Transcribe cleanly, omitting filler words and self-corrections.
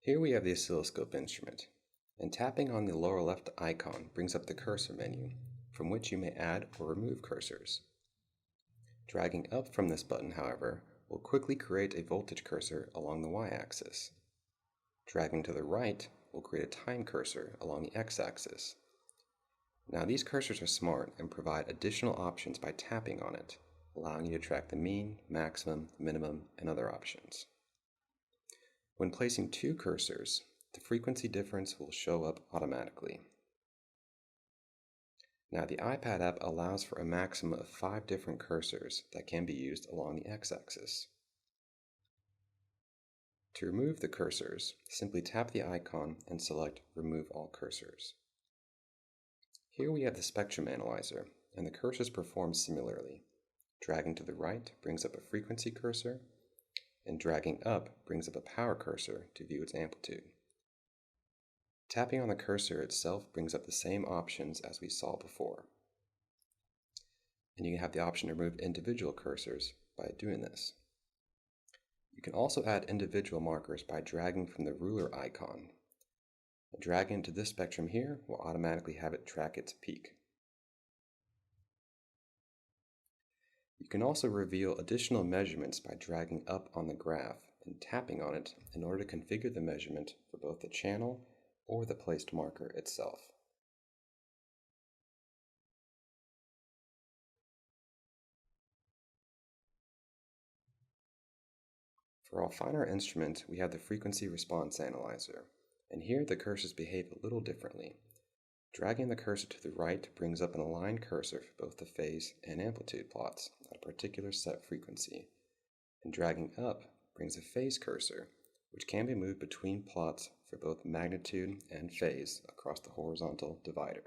Here we have the oscilloscope instrument, and tapping on the lower left icon brings up the cursor menu, from which you may add or remove cursors. Dragging up from this button, however, will quickly create a voltage cursor along the y-axis. Dragging to the right will create a time cursor along the x-axis. Now these cursors are smart and provide additional options by tapping on it, allowing you to track the mean, maximum, minimum, and other options. When placing two cursors, the frequency difference will show up automatically. Now the iPad app allows for a maximum of 5 different cursors that can be used along the x-axis. To remove the cursors, simply tap the icon and select Remove All Cursors. Here we have the spectrum analyzer, and the cursors perform similarly. Dragging to the right brings up a frequency cursor, and dragging up brings up a power cursor to view its amplitude. Tapping on the cursor itself brings up the same options as we saw before. And you have the option to remove individual cursors by doing this. You can also add individual markers by dragging from the ruler icon. Dragging into this spectrum here will automatically have it track its peak. You can also reveal additional measurements by dragging up on the graph and tapping on it in order to configure the measurement for both the channel or the placed marker itself. For our finer instrument, we have the frequency response analyzer, and here the cursors behave a little differently. Dragging the cursor to the right brings up an aligned cursor for both the phase and amplitude plots at a particular set frequency, and dragging up brings a phase cursor, which can be moved between plots for both magnitude and phase across the horizontal divider.